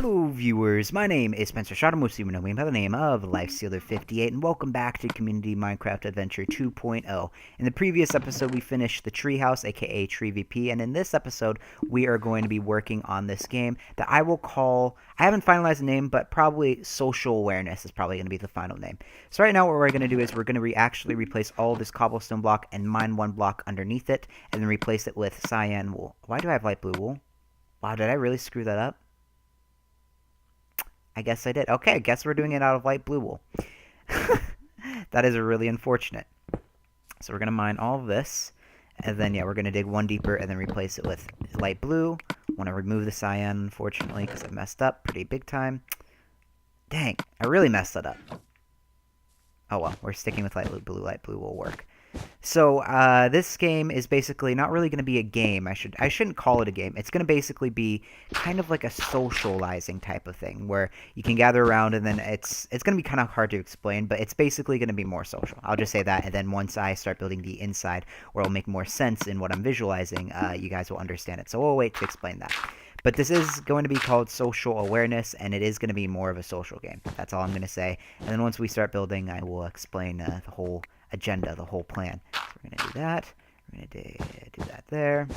Hello viewers, my name is Spencer Strott, most of you know me by the name of LifeSealer58, and welcome back to Community Minecraft Adventure 2.0. In the previous episode, we finished the Treehouse, aka Tree VP, and in this episode, we are going to be working on this game that I will call, I haven't finalized the name, but probably Social Awareness is probably going to be the final name. So right now, what we're going to do is we're going to actually replace all this cobblestone block and mine one block underneath it, and then replace it with cyan wool. Why do I have light blue wool? Wow, did I really screw that up? I guess I did. Okay, I guess we're doing it out of light blue wool. That is really unfortunate. So we're going to mine all of this, and then, yeah, we're going to dig one deeper and then replace it with light blue. Want to remove the cyan, unfortunately, because I messed up pretty big time. Dang, I really messed that up. Oh well, we're sticking with light blue will work. So this game is basically not really going to be a game. I shouldn't call it a game. It's going to basically be kind of like a socializing type of thing where you can gather around, and then it's going to be kind of hard to explain, but it's basically going to be more social. I'll just say that, and then once I start building the inside, where it'll make more sense in what I'm visualizing, you guys will understand it. So we'll wait to explain that. But this is going to be called Social Awareness, and it is going to be more of a social game. That's all I'm going to say. And then once we start building, I will explain the whole agenda, the whole plan. So we're going to do that. We're going to do that there.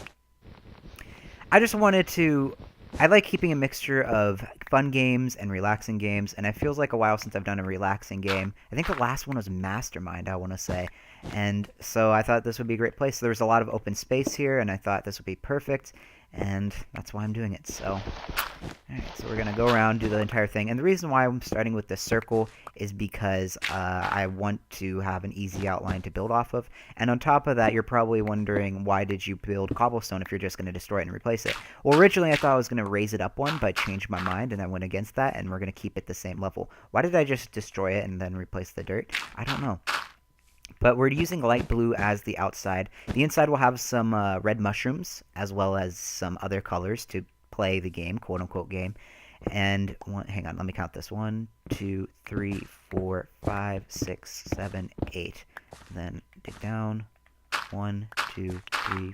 I just wanted to... I like keeping a mixture of fun games and relaxing games, and it feels like a while since I've done a relaxing game. I think the last one was Mastermind, I want to say. And so I thought this would be a great place. There was a lot of open space here, and I thought this would be perfect. And that's why I'm doing it. So, alright, so we're going to go around, do the entire thing. And the reason why I'm starting with this circle is because I want to have an easy outline to build off of. And on top of that, you're probably wondering, why did you build cobblestone if you're just going to destroy it and replace it? Well, originally I thought I was going to raise it up one, but I changed my mind and I went against that, and we're going to keep it the same level. Why did I just destroy it and then replace the dirt? I don't know. But we're using light blue as the outside. The inside will have some red mushrooms, as well as some other colors to play the game, quote-unquote game. And, hang on, let me count this. 1, 2, 3, 4, 5, 6, 7, 8. Then dig down. 1, 2, 3,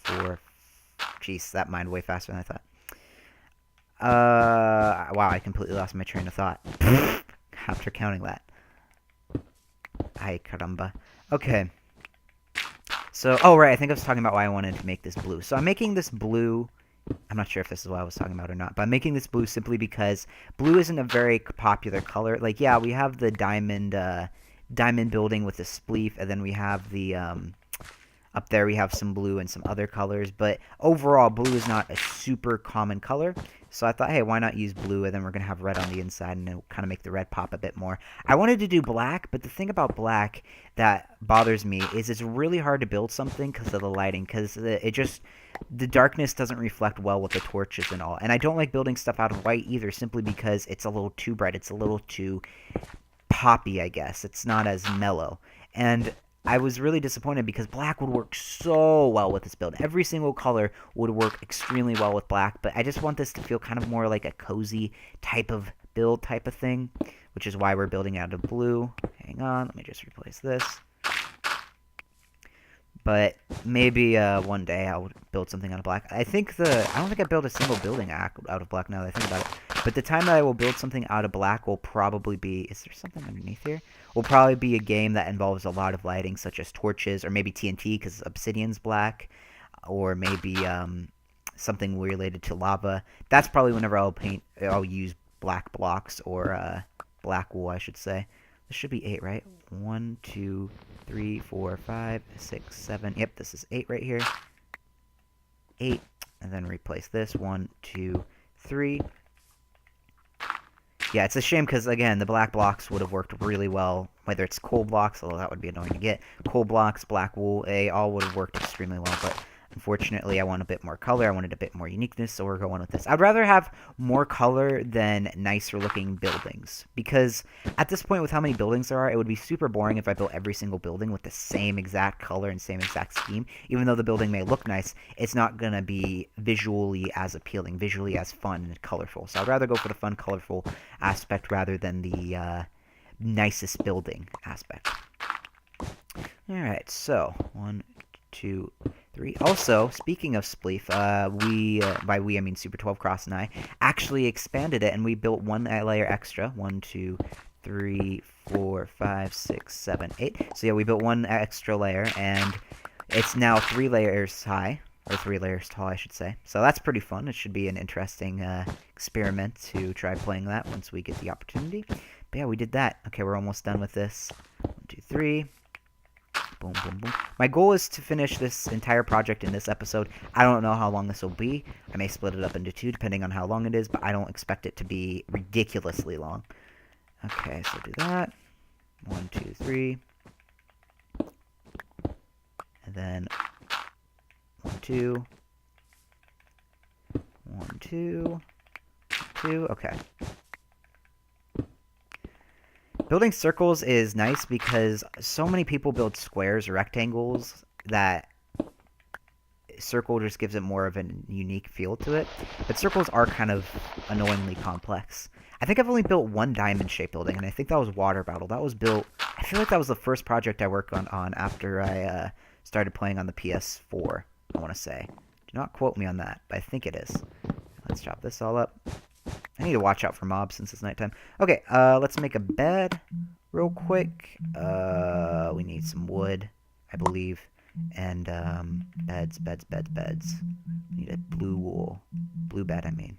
4. Jeez, that mined way faster than I thought. Wow, I completely lost my train of thought after counting that. Ay, caramba. Okay. So, oh, right, I think I was talking about why I wanted to make this blue. So I'm making this blue. I'm not sure if this is what I was talking about or not, but I'm making this blue simply because blue isn't a very popular color. Like, yeah, we have the diamond building with the spleef, and then we have the, up there we have some blue and some other colors, but overall, blue is not a super common color. So I thought, hey, why not use blue, and then we're going to have red on the inside, and it'll kind of make the red pop a bit more. I wanted to do black, but the thing about black that bothers me is it's really hard to build something because of the lighting, because the darkness doesn't reflect well with the torches and all. And I don't like building stuff out of white either, simply because it's a little too bright. It's a little too poppy, I guess. It's not as mellow. And I was really disappointed because black would work so well with this build. Every single color would work extremely well with black, but I just want this to feel kind of more like a cozy type of build type of thing, which is why we're building out of blue. Hang on, let me just replace this. But maybe one day I'll build something out of black. I don't think I built a single building out of black now that I think about it. But the time that I will build something out of black will probably be... Is there something underneath here? Will probably be a game that involves a lot of lighting, such as torches, or maybe TNT, because obsidian's black. Or maybe something related to lava. That's probably whenever I'll use black blocks, or black wool, I should say. This should be 8, right? 1, 2, 3, 4, 5, 6, 7. Yep, this is 8 right here. 8. And then replace this. 1, 2, 3. Yeah, it's a shame because, again, the black blocks would have worked really well. Whether it's coal blocks, although that would be annoying to get. Coal blocks, black wool, they all would have worked extremely well. But unfortunately, I want a bit more color. I wanted a bit more uniqueness, so we're going with this. I'd rather have more color than nicer looking buildings. Because at this point, with how many buildings there are, it would be super boring if I built every single building with the same exact color and same exact scheme. Even though the building may look nice, it's not going to be visually as appealing, visually as fun and colorful. So I'd rather go for the fun, colorful aspect rather than the nicest building aspect. Alright, so 1, 2, 3. Also, speaking of spleef, by we I mean Super 12 Cross and I, actually expanded it and we built one layer extra. 1, 2, 3, 4, 5, 6, 7, 8. So yeah, we built one extra layer and it's now 3 layers high, or 3 layers tall, I should say. So that's pretty fun. It should be an interesting experiment to try playing that once we get the opportunity. But yeah, we did that. Okay, we're almost done with this. 1, 2, 3. Boom, boom, boom. My goal is to finish this entire project in this episode. I don't know how long this will be. I may split it up into 2 depending on how long it is, but I don't expect it to be ridiculously long. Okay, so do that. 1, 2, 3. And then 1, 2. 1, 2. 2. Okay. Building circles is nice because so many people build squares or rectangles that circle just gives it more of a unique feel to it. But circles are kind of annoyingly complex. I think I've only built one diamond-shaped building, and I think that was Water Battle. That was built... I feel like that was the first project I worked on after I started playing on the PS4, I want to say. Do not quote me on that, but I think it is. Let's chop this all up. I need to watch out for mobs since it's nighttime. Okay, let's make a bed real quick. We need some wood, I believe. And, beds. Need a blue wool. Blue bed, I mean.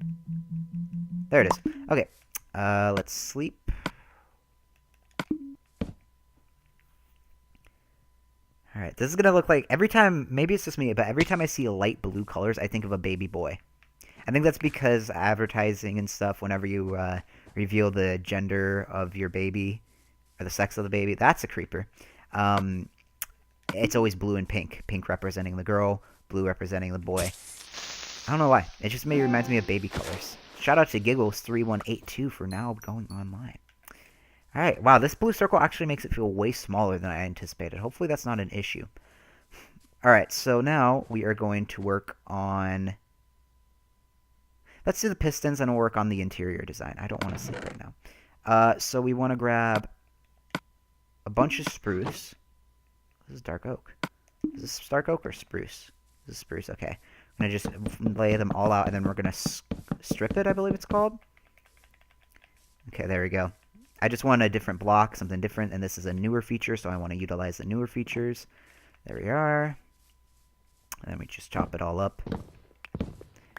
There it is. Okay, let's sleep. Alright, this is gonna look like, every time, maybe it's just me, but every time I see light blue colors, I think of a baby boy. I think that's because advertising and stuff, whenever you reveal the gender of your baby, or the sex of the baby, that's a creeper. It's always blue and pink. Pink representing the girl, blue representing the boy. I don't know why. It just maybe reminds me of baby colors. Shout out to Giggles3182 for now going online. Alright, wow, this blue circle actually makes it feel way smaller than I anticipated. Hopefully that's not an issue. Alright, so now we are going to work on... Let's do the pistons and we'll work on the interior design. I don't want to sleep right now. So we want to grab a bunch of spruce. This is dark oak. Is this dark oak or spruce? This is spruce, okay. I'm going to just lay them all out and then we're going to strip it, I believe it's called. Okay, there we go. I just want a different block, something different, and this is a newer feature, so I want to utilize the newer features. There we are. And then we just chop it all up.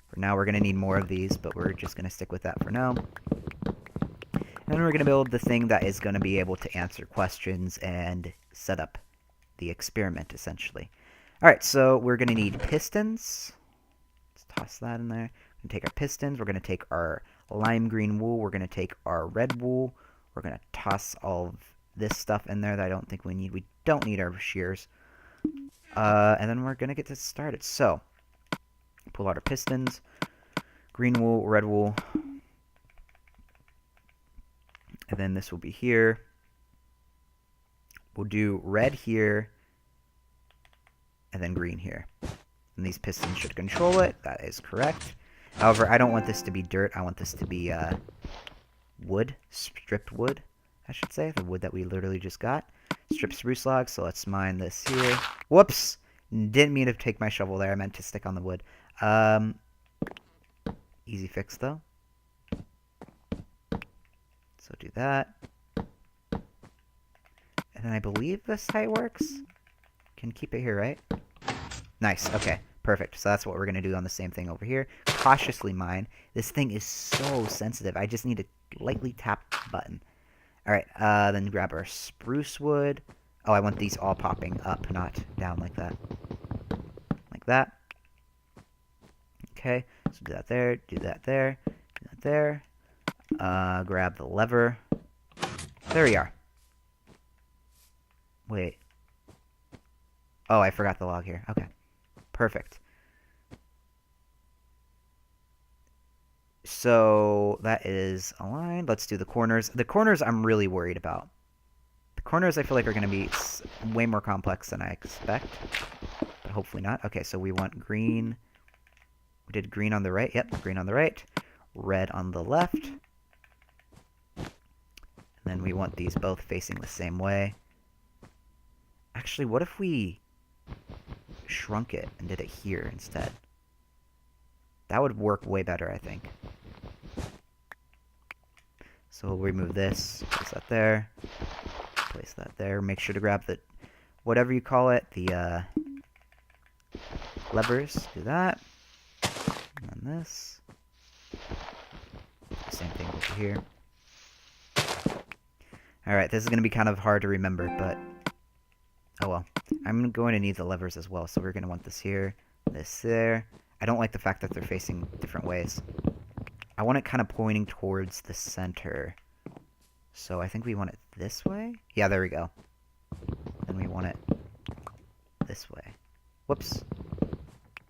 For now, we're going to need more of these, but we're just going to stick with that for now. And then we're going to build the thing that is going to be able to answer questions and set up the experiment, essentially. Alright, so we're going to need pistons. Let's toss that in there. We're going to take our pistons. We're going to take our lime green wool. We're going to take our red wool. We're going to toss all of this stuff in there that I don't think we need. We don't need our shears. And then we're going to get this started. So... pull out our pistons, green wool, red wool, and then this will be here. We'll do red here, and then green here. And these pistons should control it. That is correct. However, I don't want this to be dirt. I want this to be wood, stripped wood, I should say. The wood that we literally just got. Stripped spruce logs, so let's mine this here. Whoops! Didn't mean to take my shovel there. I meant to stick on the wood. Easy fix though. So do that. And then I believe this is how it works. Can keep it here, right? Nice, okay. Perfect. So that's what we're going to do on the same thing over here. Cautiously mine. This thing is so sensitive. I just need to lightly tap the button. Alright, then grab our spruce wood. Oh, I want these all popping up, not down like that. Like that. Okay, so do that there, do that there, do that there. Grab the lever. There we are. Wait. Oh, I forgot the log here. Okay. Perfect. So that is aligned. Let's do the corners. The corners I'm really worried about. The corners I feel like are going to be way more complex than I expect. But hopefully not. Okay, so we want green. We did green on the right. Yep, green on the right. Red on the left. And then we want these both facing the same way. Actually, what if we shrunk it and did it here instead. That would work way better, I think. So we'll remove this, place that there, place that there. Make sure to grab the, whatever you call it, the levers. Do that. And then this. Same thing over here. Alright, this is going to be kind of hard to remember, but oh well. I'm going to need the levers as well, so we're going to want this here, this there. I don't like the fact that they're facing different ways. I want it kind of pointing towards the center. So I think we want it this way? Yeah, there we go. Then we want it this way. Whoops.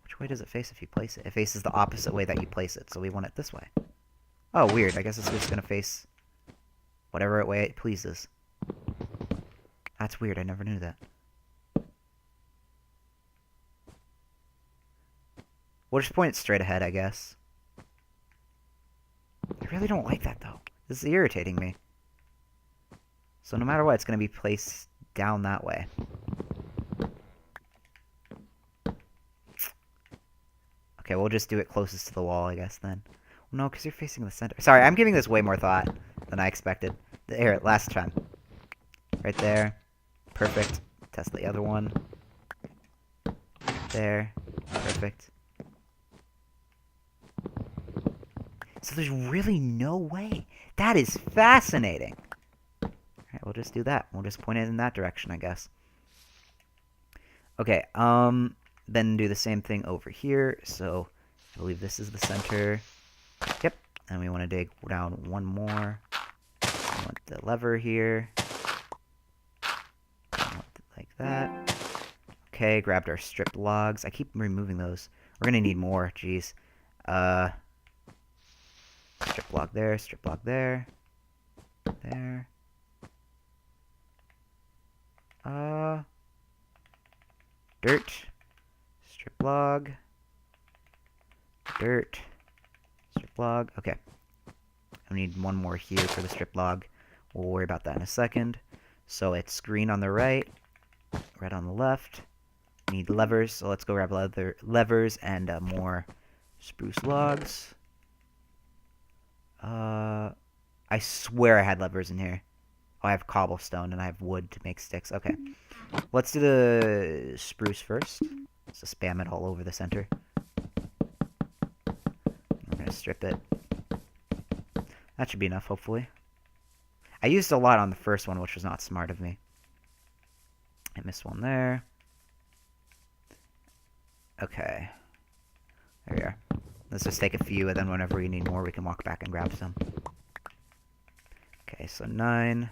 Which way does it face if you place it? It faces the opposite way that you place it, so we want it this way. Oh, weird. I guess it's just going to face whatever way it pleases. That's weird. I never knew that. We'll just point it straight ahead, I guess. I really don't like that, though. This is irritating me. So no matter what, it's going to be placed down that way. Okay, we'll just do it closest to the wall, I guess, then. No, because you're facing the center. Sorry, I'm giving this way more thought than I expected. Here, last time. Right there. Perfect. Test the other one. There. Perfect. So there's really no way. That is fascinating. Alright, we'll just do that. We'll just point it in that direction, I guess. Okay, then do the same thing over here. So I believe this is the center. Yep. And we want to dig down one more. We want the lever here. Like that. Okay, grabbed our stripped logs. I keep removing those. We're going to need more. Jeez. Strip log there, strip log there. There. Dirt. Strip log. Dirt. Strip log. Okay. I need one more here for the strip log. We'll worry about that in a second. So it's green on the right, red on the left. We need levers, so let's go grab levers and more spruce logs. I swear I had levers in here. Oh, I have cobblestone and I have wood to make sticks. Okay. Let's do the spruce first. So spam it all over the center. I'm going to strip it. That should be enough, hopefully. I used a lot on the first one, which was not smart of me. I missed one there. Okay. There we are. Let's just take a few, and then whenever we need more, we can walk back and grab some. Okay, so 9.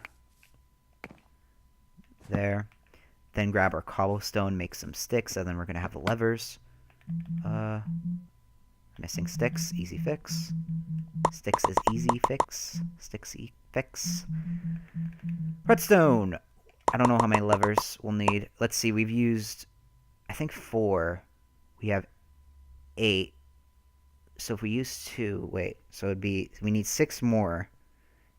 There. Then grab our cobblestone, make some sticks, and then we're going to have the levers. Missing sticks, easy fix. Sticks is easy fix. Sticks fix. Redstone! I don't know how many levers we'll need. Let's see, we've used, I think 4. We have 8. So if we use 2, wait, so it'd be, we need 6 more.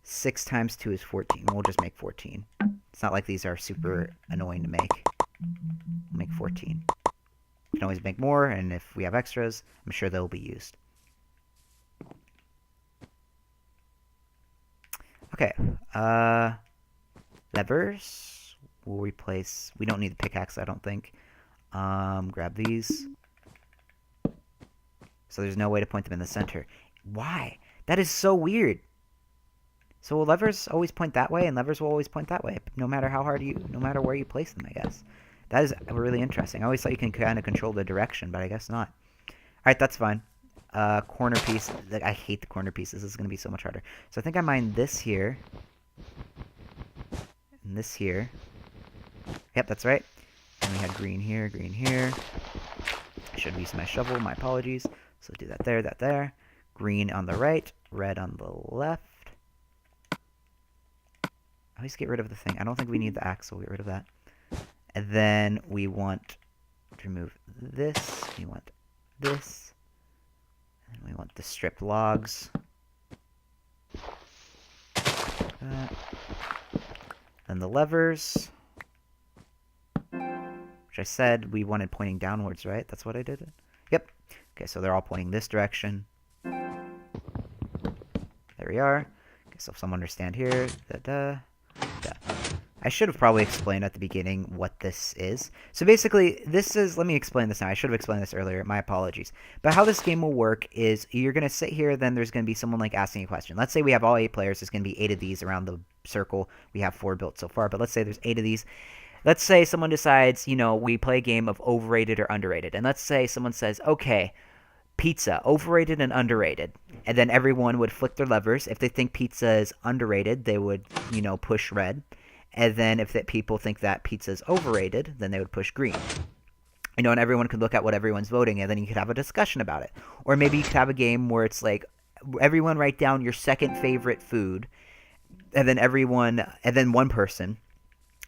6 times 2 is 14. We'll just make 14. It's not like these are super annoying to make. We'll make 14. We can always make more, and if we have extras, I'm sure they'll be used. Okay, levers. We'll replace, we don't need the pickaxe, I don't think. Grab these. So there's no way to point them in the center. Why? That is so weird. So will levers always point that way, and levers will always point that way, no matter how hard no matter where you place them, I guess. That is really interesting. I always thought you can kind of control the direction, but I guess not. Alright, that's fine. Corner piece. I hate the corner pieces. This is going to be so much harder. So I think I mined this here. And this here. Yep, that's right. And we had green here, green here. I should have used my shovel. My apologies. So do that there, that there. Green on the right, red on the left. I always get rid of the thing. I don't think we need the axe, so we'll get rid of that. And then we want to remove this. We want this. And we want the stripped logs. Then the levers. Which which I said we wanted pointing downwards, right? That's what I did? Yep. Okay, so they're all pointing this direction. There we are. Okay, so if some understand here, I should have probably explained at the beginning what this is. So basically, this is, let me explain this now. I should have explained this earlier. My apologies. But how this game will work is you're going to sit here, then there's going to be someone like asking a question. Let's say we have all 8 players. There's going to be 8 of these around the circle. We have 4 built so far, but let's say there's 8 of these. Let's say someone decides, we play a game of overrated or underrated. And let's say someone says, okay, pizza, overrated and underrated. And then everyone would flick their levers. If they think pizza is underrated, they would, push red. And then if people think that pizza is overrated, then they would push green. And everyone could look at what everyone's voting, and then you could have a discussion about it. Or maybe you could have a game where it's like, everyone write down your second favorite food, and then one person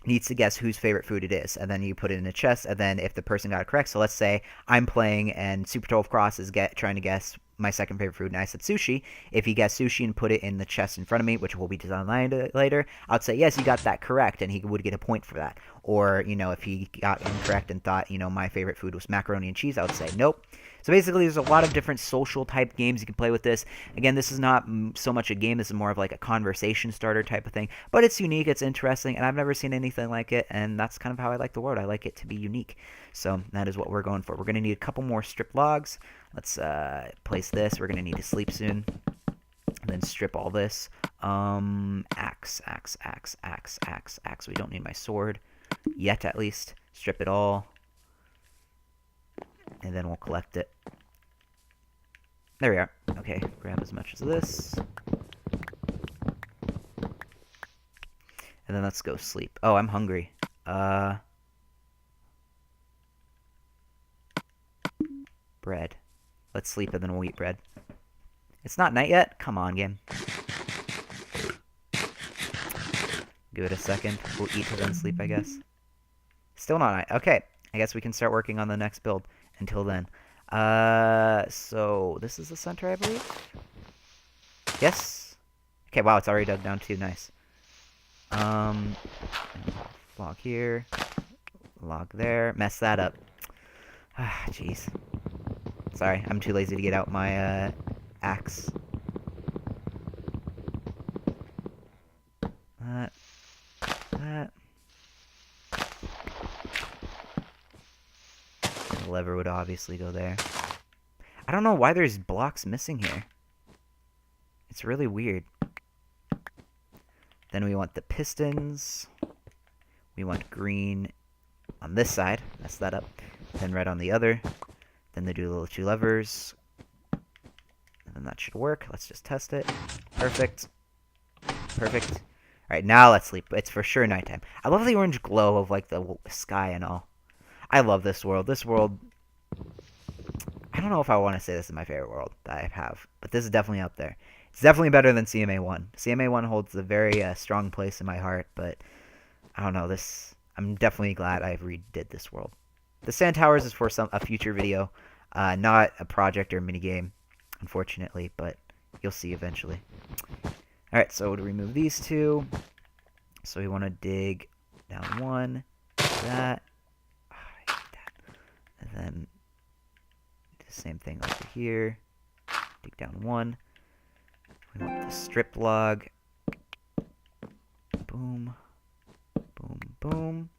needs to guess whose favorite food it is, and then you put it in a chest, and then if the person got it correct, so let's say I'm playing and Super 12 Cross is trying to guess my second favorite food, and I said sushi. If he guessed sushi and put it in the chest in front of me, which will be designed later, I'd say, yes, you got that correct, and he would get a point for that. Or, if he got incorrect and thought, my favorite food was macaroni and cheese, I would say, nope. So basically, there's a lot of different social type games you can play with this. Again, this is not so much a game. This is more of like a conversation starter type of thing. But it's unique. It's interesting. And I've never seen anything like it. And that's kind of how I like the world. I like it to be unique. So that is what we're going for. We're going to need a couple more strip logs. Let's place this. We're going to need to sleep soon. And then strip all this. Axe. We don't need my sword. Yet, at least. Strip it all. And then we'll collect it. There we are. Okay, grab as much as this. And then let's go sleep. Oh, I'm hungry. Bread. Let's sleep and then we'll eat bread. It's not night yet? Come on, game. Give it a second. We'll eat and then sleep, I guess. Still not night. Okay. I guess we can start working on the next build. Until then. So this is the center, I believe? Yes? Okay, wow, it's already dug down too. Nice. Log here. Log there. Mess that up. Ah, jeez. Sorry, I'm too lazy to get out my, axe. That. The lever would obviously go there. I don't know why there's blocks missing here. It's really weird. Then we want the pistons. We want green on this side. Mess that up. Then red on the other. Then they do little 2 levers. And then that should work. Let's just test it. Perfect. Perfect. Alright, now let's sleep. It's for sure nighttime. I love the orange glow of, like, the sky and all. I love this world. This world, I don't know if I want to say this is my favorite world that I have, but this is definitely up there. It's definitely better than CMA1. CMA1 holds a very strong place in my heart, but I don't know. I'm definitely glad I redid this world. The Sand Towers is for a future video, not a project or minigame, unfortunately, but you'll see eventually. Alright, so to remove these 2, so we want to dig down 1, that. And then do the same thing over here. Dig down 1. We want the strip log. Boom. Boom, boom.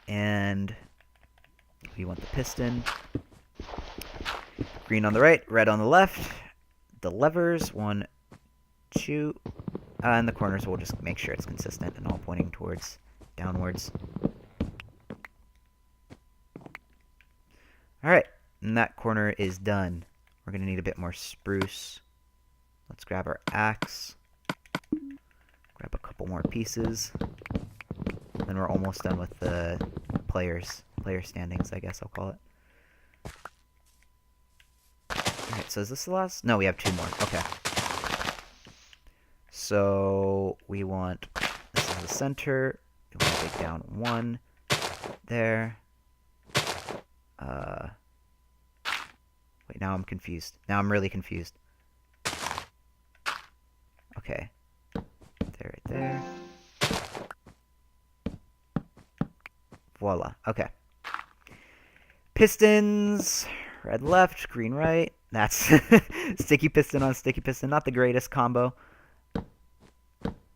And we want the piston. Green on the right, red on the left. The levers, 1, 2. And the corners, we'll just make sure it's consistent and all pointing towards downwards. Alright, and that corner is done. We're going to need a bit more spruce. Let's grab our axe. Grab a couple more pieces. Then we're almost done with the player standings, I guess I'll call it. Alright, so is this the last? No, we have 2 more. Okay. So we want, this is the center. We want to take down 1 there. Wait, now I'm confused. Now I'm really confused. Okay. There, right there. Voila. Okay. Pistons. Red left, green right. That's sticky piston on sticky piston. Not the greatest combo.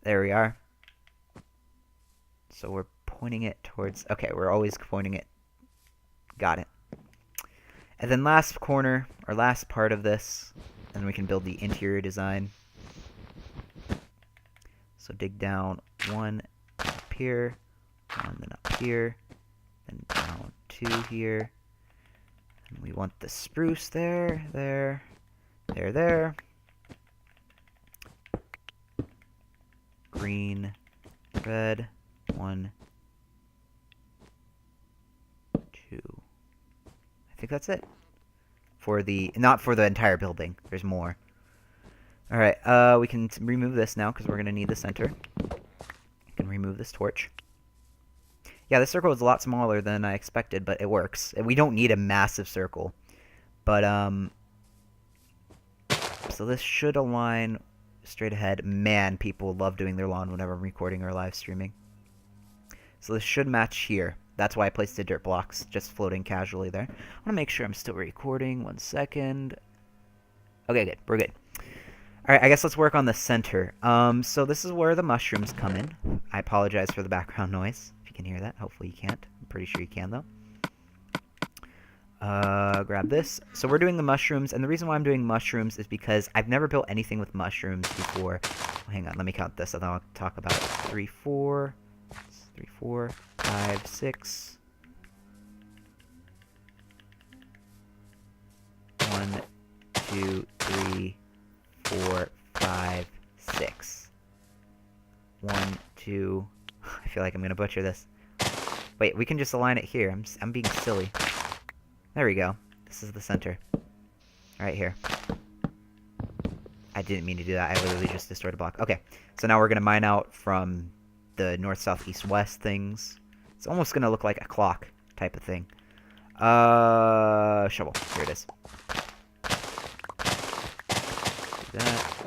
There we are. So we're pointing it towards... Okay, we're always pointing it. Got it. And then last corner, or last part of this, and we can build the interior design. So dig down one up here, one then up here, then down two here. And we want the spruce there, there, there. Green, red, 1, 2. I think that's it. Not for the entire building. There's more. Alright, we can remove this now because we're going to need the center. We can remove this torch. Yeah, this circle is a lot smaller than I expected, but it works. We don't need a massive circle. But, so this should align straight ahead. Man, people love doing their lawn whenever I'm recording or live streaming. So this should match here. That's why I placed the dirt blocks, just floating casually there. I want to make sure I'm still recording. 1 second. Okay, good. We're good. Alright, I guess let's work on the center. So this is where the mushrooms come in. I apologize for the background noise, if you can hear that. Hopefully you can't. I'm pretty sure you can, though. Grab this. So we're doing the mushrooms, and the reason why I'm doing mushrooms is because I've never built anything with mushrooms before. Oh, hang on, let me count this, and then I'll talk about it. 3, 4, 3, 4, 5, 6. 1, 2, 3, 4, 5, 6. 1, 2. I feel like I'm gonna butcher this. Wait, we can just align it here. I'm being silly. There we go. This is the center. Right here. I didn't mean to do that. I literally just destroyed a block. Okay, so now we're gonna mine out from the north, south, east, west things. It's almost gonna look like a clock type of thing. Shovel. Here it is. Do that.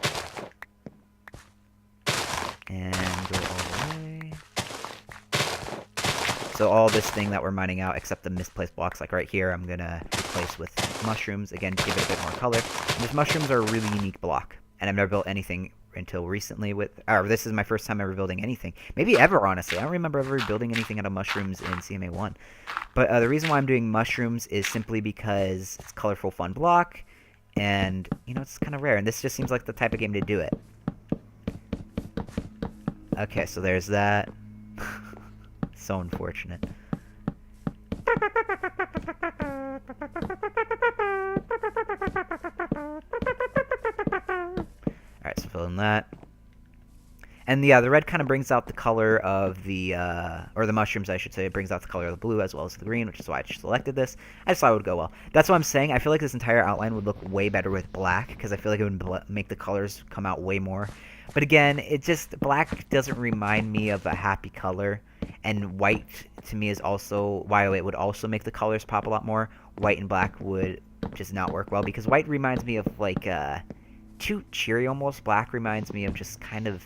And go all the way. So all this thing that we're mining out, except the misplaced blocks, like right here, I'm gonna replace with mushrooms. Again, to give it a bit more color. And these mushrooms are a really unique block. And I've never built anything until recently with... Or this is my first time ever building anything. Maybe ever, honestly. I don't remember ever building anything out of mushrooms in CMA 1. But the reason why I'm doing mushrooms is simply because it's a colorful, fun block. And, you know, it's kind of rare. And this just seems like the type of game to do it. Okay, so there's that. So unfortunate. Alright, so fill in that. And yeah, the red kind of brings out the color of the, or the mushrooms, I should say. It brings out the color of the blue as well as the green, which is why I selected this. I just thought it would go well. That's what I'm saying. I feel like this entire outline would look way better with black, because I feel like it would make the colors come out way more. But again, it just, black doesn't remind me of a happy color. And white, to me, is also, while it would also make the colors pop a lot more, white and black would just not work well. Because white reminds me of, like, too cheery almost. Black reminds me of just kind of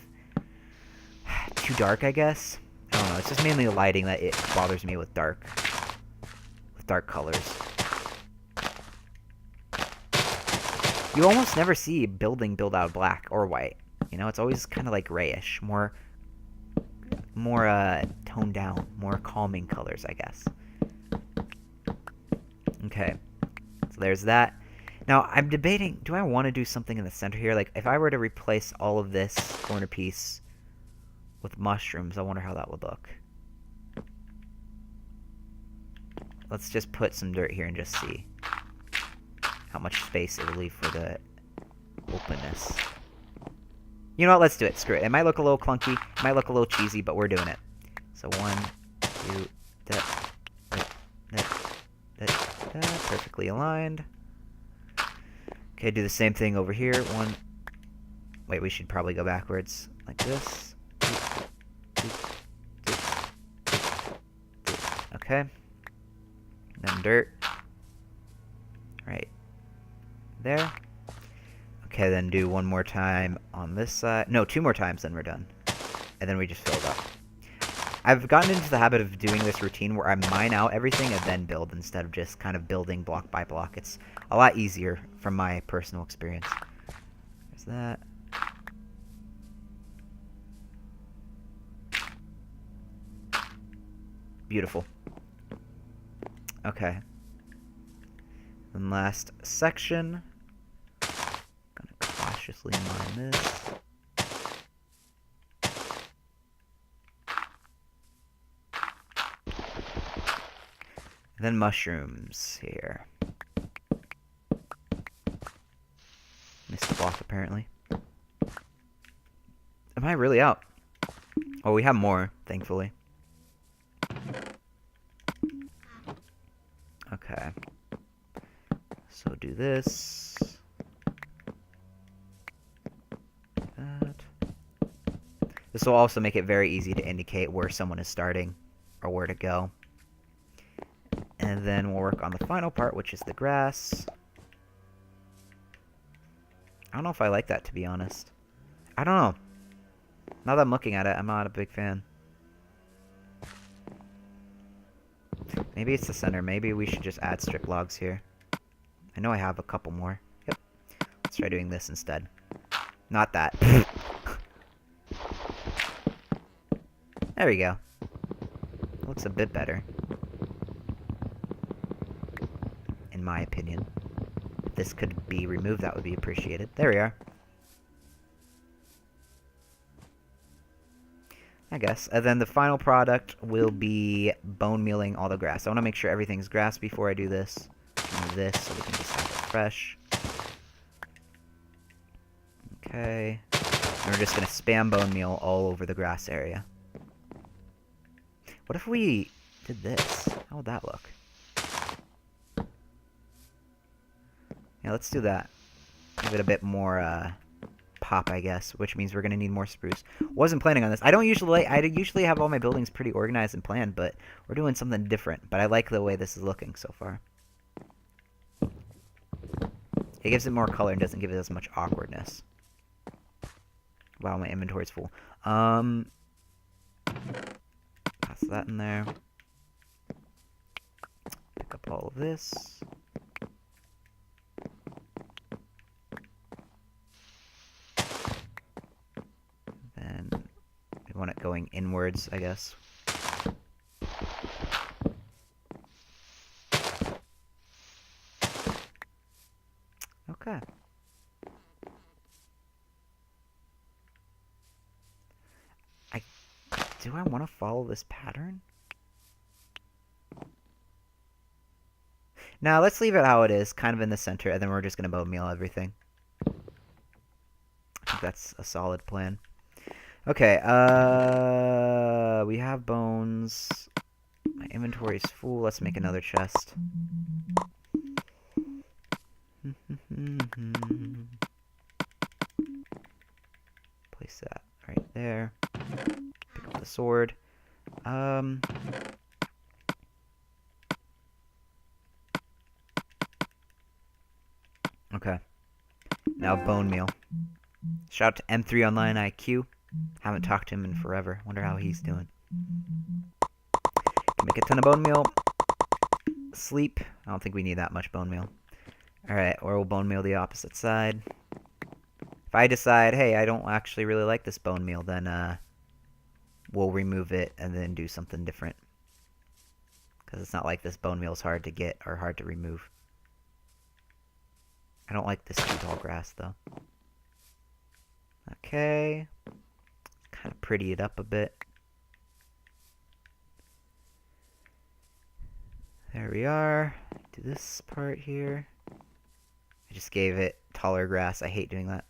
too dark, I guess. I don't know. It's just mainly the lighting that it bothers me with dark colors. You almost never see a building build out of black or white. You know, it's always kind of like grayish, more toned down, more calming colors, I guess. Okay, so there's that. Now, I'm debating, do I want to do something in the center here? Like, if I were to replace all of this corner piece with mushrooms, I wonder how that would look. Let's just put some dirt here and just see how much space it will leave for the openness. You know what? Let's do it. Screw it. It might look a little clunky. It might look a little cheesy, but we're doing it. So 1, 2, that. Perfectly aligned. Okay, do the same thing over here. 1. Wait, we should probably go backwards. Like this. Okay. Then dirt. Right there. Okay, then do one more time on this side. No, 2 more times, then we're done. And then we just fill it up. I've gotten into the habit of doing this routine where I mine out everything and then build instead of just kind of building block by block. It's a lot easier from my personal experience. There's that. Beautiful. Okay. And last section. Gonna cautiously mine this. And then mushrooms here. Missed the block apparently. Am I really out? Oh, we have more, thankfully. Okay. So do this. That. This will also make it very easy to indicate where someone is starting or where to go. And then we'll work on the final part, which is the grass. I don't know if I like that, to be honest. I don't know. Now that I'm looking at it, I'm not a big fan. Maybe it's the center. Maybe we should just add strip logs here. I know I have a couple more. Yep. Let's try doing this instead. Not that. There we go. Looks a bit better. In my opinion. If this could be removed, that would be appreciated. There we are. I guess. And then the final product will be bone mealing all the grass. I want to make sure everything's grass before I do this. Do this so we can just have it fresh. Okay. And we're just going to spam bone meal all over the grass area. What if we did this? How would that look? Yeah, let's do that. Give it a bit more pop, I guess, which means we're gonna need more spruce. Wasn't planning on this. I usually have all my buildings pretty organized and planned, but we're doing something different. But I like the way this is looking so far. It gives it more color and doesn't give it as much awkwardness. Wow, my inventory's full. Pass that in there. Pick up all of this. Then we want it going inwards, I guess. Okay. Do I want to follow this pattern? Now let's leave it how it is, kind of in the center, and then we're just going to bone meal everything. I think that's a solid plan. Okay, we have bones. My inventory's full. Let's make another chest. Place that right there. Pick up the sword. Okay. Now bone meal. Shout out to M3 Online IQ. Haven't talked to him in forever. Wonder how he's doing. Can make a ton of bone meal. Sleep. I don't think we need that much bone meal. Alright, or we'll bone meal the opposite side. If I decide, hey, I don't actually really like this bone meal, then we'll remove it and then do something different. Because it's not like this bone meal is hard to get or hard to remove. I don't like this too tall grass, though. Okay. Kind of pretty it up a bit. There we are. Do this part here. I just gave it taller grass. I hate doing that.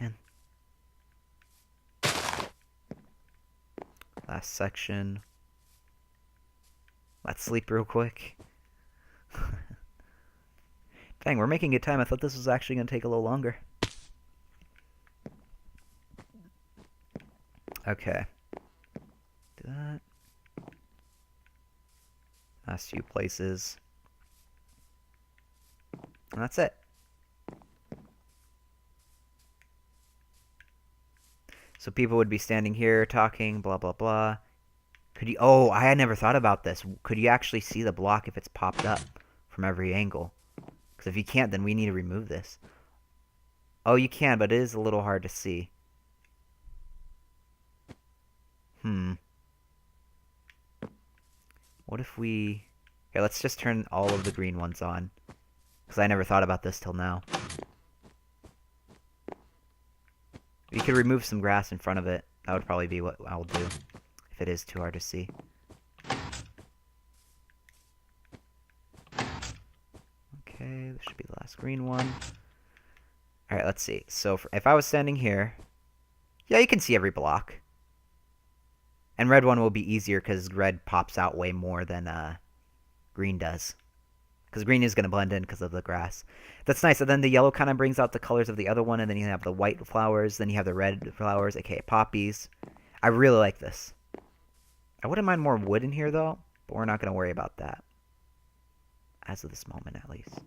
Man. Last section. Let's sleep real quick. Dang, we're making good time. I thought this was actually going to take a little longer. Okay. Do that. Last few places. And that's it. So people would be standing here talking, blah, blah, blah. Could you... Oh, I had never thought about this. Could you actually see the block if it's popped up from every angle? Because if you can't, then we need to remove this. Oh, you can, but it is a little hard to see. What if we... Here, let's just turn all of the green ones on. Because I never thought about this till now. You could remove some grass in front of it. That would probably be what I'll do. If it is too hard to see. Okay, this should be the last green one. Alright, let's see. So if I was standing here... Yeah, you can see every block. And red one will be easier because red pops out way more than green does. Because green is going to blend in because of the grass. That's nice. And then the yellow kind of brings out the colors of the other one. And then you have the white flowers. Then you have the red flowers, aka poppies. I really like this. I wouldn't mind more wood in here, though. But we're not going to worry about that. As of this moment, at least.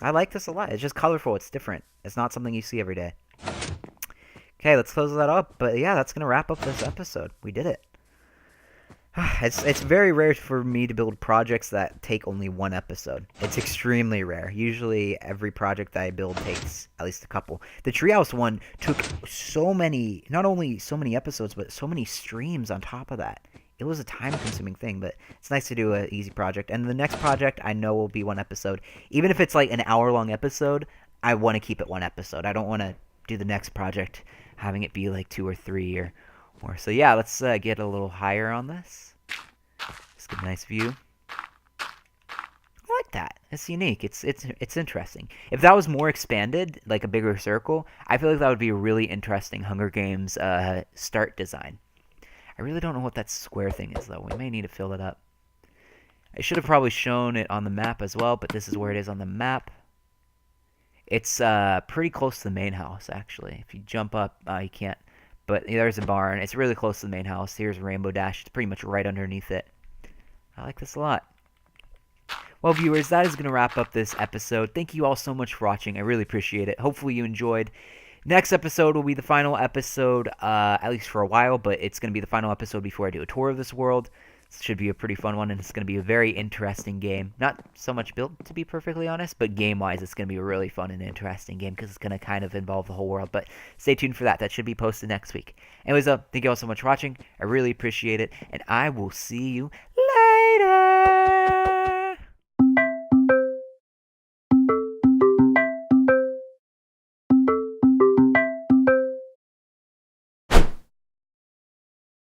I like this a lot. It's just colorful. It's different. It's not something you see every day. Okay, let's close that up. But yeah, that's going to wrap up this episode. We did it. It's very rare for me to build projects that take only one episode. It's extremely rare. Usually every project that I build takes at least a couple. The treehouse one took so many, not only so many episodes, but so many streams on top of that. It was a time-consuming thing, but it's nice to do an easy project. And the next project I know will be one episode. Even if it's like an hour-long episode, I want to keep it one episode. I don't want to do the next project having it be like 2 or 3 or more. So yeah, let's get a little higher on this. Just get a nice view. I like that. It's unique. It's interesting. If that was more expanded, like a bigger circle, I feel like that would be a really interesting Hunger Games start design. I really don't know what that square thing is, though. We may need to fill it up. I should have probably shown it on the map as well, but this is where it is on the map. It's pretty close to the main house, actually. If you jump up, you can't. But there's a barn. It's really close to the main house. Here's Rainbow Dash. It's pretty much right underneath it. I like this a lot. Well, viewers, that is going to wrap up this episode. Thank you all so much for watching. I really appreciate it. Hopefully you enjoyed. Next episode will be the final episode, at least for a while, but it's going to be the final episode before I do a tour of this world. This should be a pretty fun one, and it's going to be a very interesting game. Not so much built, to be perfectly honest, but game-wise, it's going to be a really fun and interesting game because it's going to kind of involve the whole world. But stay tuned for that. That should be posted next week. Anyways, thank you all so much for watching. I really appreciate it, and I will see you later.